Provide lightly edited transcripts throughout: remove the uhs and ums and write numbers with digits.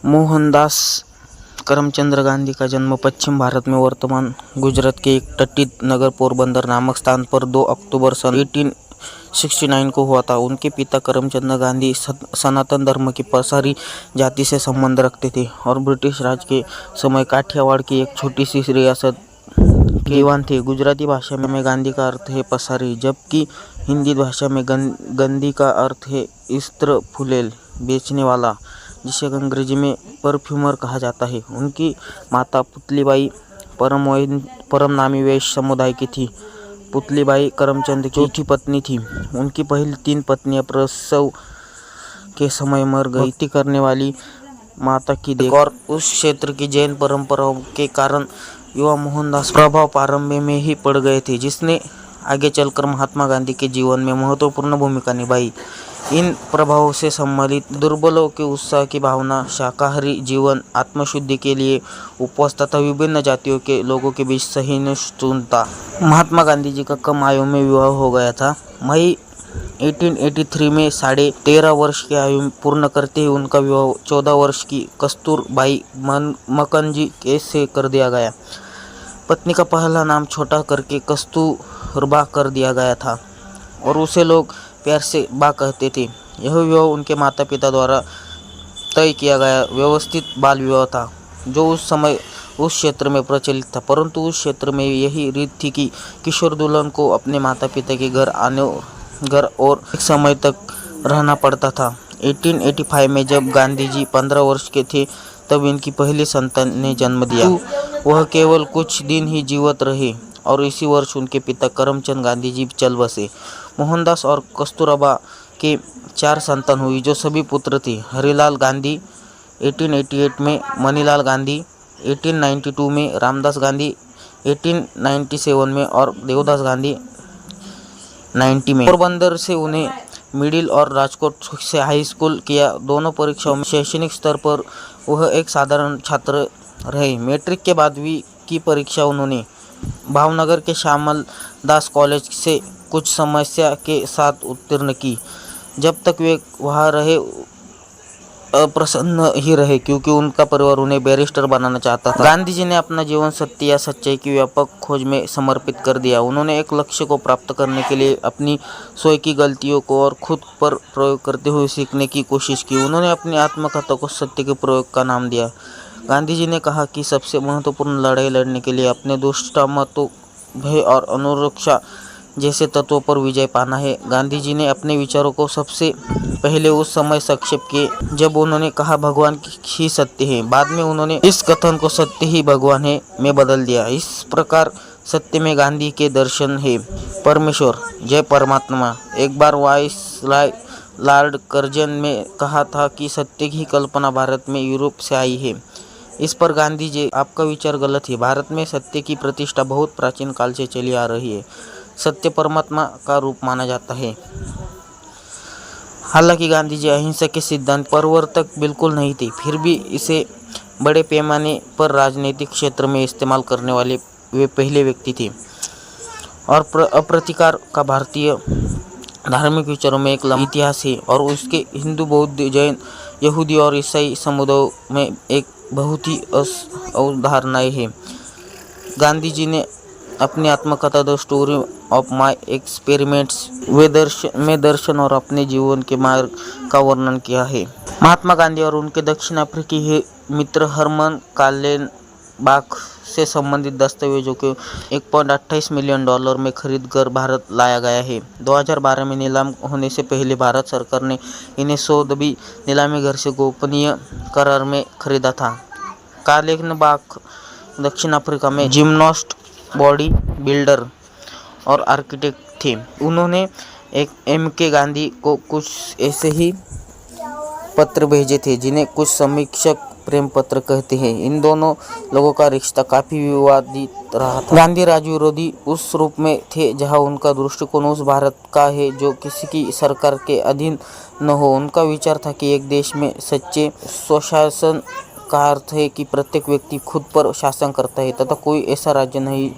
मोहनदास करमचंद गांधी का जन्म पश्चिम भारत में वर्तमान गुजरात के एक तटित नगर पोरबंदर नामक स्थान पर 2 अक्टूबर सन 1869 को हुआ था। उनके पिता करमचंद गांधी सनातन धर्म की पसारी जाति से संबंध रखते थे और ब्रिटिश राज के समय काठियावाड़ की एक छोटी सी रियासत के दीवान थे। गुजराती भाषा में गांधी का अर्थ है पसारी, जबकि हिंदी भाषा में गंदी का अर्थ है इत्र फुलेल बेचने वाला, जिसे अंग्रेजी में परफ्यूमर कहा जाता है। उनकी माता पुतलीबाई परम नामी वैश्य समुदाय की थी। पुतलीबाई करमचंद की चौथी पत्नी थी। उनकी पहली 3 पत्नियां प्रसव के समय मर गई। भक्ति करने वाली माता की देख और उस क्षेत्र की जैन परंपराओं के कारण युवा मोहनदास प्रभाव प्रारंभ में ही पड़ गए थे, जिसने आगे चलकर महात्मा गांधी के जीवन में महत्वपूर्ण भूमिका निभाई। इन प्रभावों से सम्मिलित दुर्बलों के उत्साह की भावना, शाकाहारी जीवन, आत्मशुद्धि के लिए उपवास तथा विभिन्न जातियों के लोगों के बीच सहिष्णुता। महात्मा गांधी जी का कम आयु में विवाह हो गया था। मई 1883 में 13.5 वर्ष की आयु पूर्ण करते ही उनका विवाह 14 वर्ष की कस्तूरबाई मक्कनजी से कर दिया गया। पत्नी का पहला नाम छोटा करके कस्तूरबा कर दिया गया था और उसे लोग प्यार से बा कहते थे। यह विवाह उनके माता पिता द्वारा तय किया गया व्यवस्थित बाल विवाह था, जो उस समय उस क्षेत्र में प्रचलित था। परंतु उस क्षेत्र में यही रीत थी कि किशोर दुल्हन को अपने माता पिता के घर और एक समय तक रहना पड़ता था। 1885 में जब गांधी जी 15 वर्ष के थे, तब इनकी पहली संतान ने जन्म दिया। वह केवल कुछ दिन ही जीवित रहे और इसी वर्ष उनके पिता करमचंद गांधी जी चल बसे। मोहनदास और कस्तूरबा के 4 संतान हुई, जो सभी पुत्र थे। हरिलाल गांधी 1888 में, मनीलाल गांधी 1892 में, रामदास गांधी 1897 में और देवदास गांधी 90 में। पोरबंदर से उन्हें मिडिल और राजकोट से हाई स्कूल किया। दोनों परीक्षाओं में शैक्षणिक स्तर पर वह एक साधारण छात्र रहे। मैट्रिक के 12वीं की परीक्षा उन्होंने भावनगर के श्यामल दास कॉलेज से कुछ समस्या के साथ उत्तीर्ण की। जब तक वे वहाँ रहे अप्रसन्न ही रहे, क्योंकि उनका परिवार उन्हें बैरिस्टर बनाना चाहता था। गांधी जी ने अपना जीवन सत्य या सच्चाई की व्यापक खोज में समर्पित कर दिया। उन्होंने एक लक्ष्य को प्राप्त करने के लिए अपनी स्वयं की गलतियों को और खुद पर प्रयोग करते हुए सीखने की कोशिश की। उन्होंने अपनी आत्मकथा को सत्य के प्रयोग का नाम दिया। गांधी जी ने कहा कि सबसे महत्वपूर्ण लड़ाई लड़ने के लिए अपने दुष्टमतों, भय और अनुरक्षा जैसे तत्वों पर विजय पाना है। गांधी जी ने अपने विचारों को सबसे पहले उस समय संक्षेप किए जब उन्होंने कहा भगवान ही सत्य है। बाद में उन्होंने इस कथन को सत्य ही भगवान है में बदल दिया। इस प्रकार सत्य में गांधी के दर्शन है परमेश्वर, जय परमात्मा। एक बार वाइसराय लॉर्ड कर्जन में कहा था कि सत्य की कल्पना भारत में यूरोप से आई है। इस पर गांधी जी, आपका विचार गलत है। भारत में सत्य की प्रतिष्ठा बहुत प्राचीन काल से चली आ रही है। सत्य परमात्मा का रूप माना जाता है। हालांकि गांधी जी अहिंसा के सिद्धांत प्रवर्तक बिल्कुल नहीं थे, फिर भी इसे बड़े पैमाने पर राजनीतिक क्षेत्र में इस्तेमाल करने वाले वे पहले व्यक्ति थे और अप्रतिकार का भारतीय धार्मिक विचारों में एक लंबा इतिहास है और उसके हिंदू, बौद्ध, जैन, यहूदी और ईसाई समुदायों में एक बहुत ही अवधारणाएं हैं। गांधी जी ने अपनी आत्मकथा the story of my experiments में दर्शन और अपने जीवन के मार्ग का वर्णन किया है। महात्मा गांधी और उनके दक्षिण अफ्रीकी मित्र हरमन काल्लेनबाख से संबंधित दस्तावेजों को $1.28 मिलियन में खरीद कर भारत लाया गया है। 2012 में नीलाम होने से पहले भारत सरकार ने इन्हें सोदबी नीलामी घर से गोपनीय करार में खरीदा था। काल्लेनबाख दक्षिण अफ्रीका में जिम्नास्ट, बॉडी बिल्डर और आर्किटेक्ट थे। उन्होंने एक M.K. गांधी को कुछ ऐसे ही पत्र भेजे थे जिन्हें कुछ समीक्षक प्रेम पत्र कहते हैं। इन दोनों लोगों का रिश्ता काफी विवादित रहा था। गांधी राज विरोधी उस रूप में थे जहां उनका दृष्टिकोण उस भारत का है जो किसी की सरकार के अधीन न हो। उनका विचार था कि एक देश में सच्चे स्वशासन का अर्थ है कि प्रत्येक व्यक्ति खुद पर शासन करता है तथा कोई ऐसा राज्य नहीं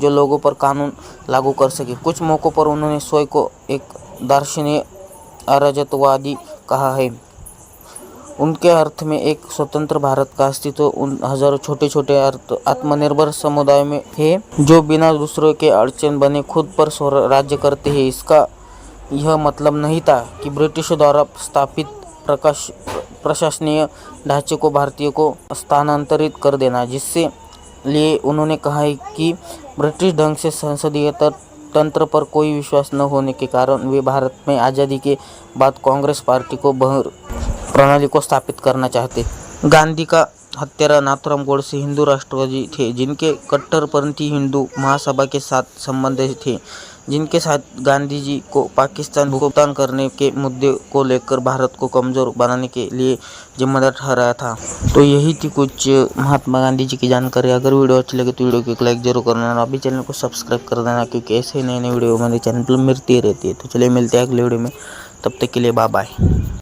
जो लोगों पर कानून लागू कर सके। कुछ मौकों पर उन्होंने स्वयं को एक दार्शनिक अराजकतावादी कहा है। उनके अर्थ में एक स्वतंत्र भारत का अस्तित्व उन हजारों छोटे छोटे आत्मनिर्भर समुदाय में है जो बिना दूसरों के अड़चन बने खुद पर राज्य करते हैं। इसका यह मतलब नहीं था कि ब्रिटिशों द्वारा स्थापित प्रशासनीय ढांचे को भारतीयों को स्थानांतरित कर देना, जिससे लिए उन्होंने कहा है कि ब्रिटिश ढंग से संसदीय तंत्र पर कोई विश्वास न होने के कारण वे भारत में आज़ादी के बाद कांग्रेस पार्टी को प्रणाली को स्थापित करना चाहते। गांधी का हत्यारा नाथूराम गोडसे हिंदू राष्ट्रवादी थे, जिनके कट्टरपंथी हिंदू महासभा के साथ संबंध थे, जिनके साथ गांधी जी को पाकिस्तान भुगतान करने के मुद्दे को लेकर भारत को कमज़ोर बनाने के लिए जिम्मेदार ठहराया था। तो यही थी कुछ महात्मा गांधी जी की जानकारी। अगर वीडियो अच्छी लगे तो वीडियो को एक लाइक जरूर करना और अभी चैनल को सब्सक्राइब कर देना, क्योंकि ऐसे नए नए वीडियो हमारे चैनल पर मिलती रहती है। तो चलिए मिलते हैं अगले वीडियो में, तब तक के लिए बाय बाय।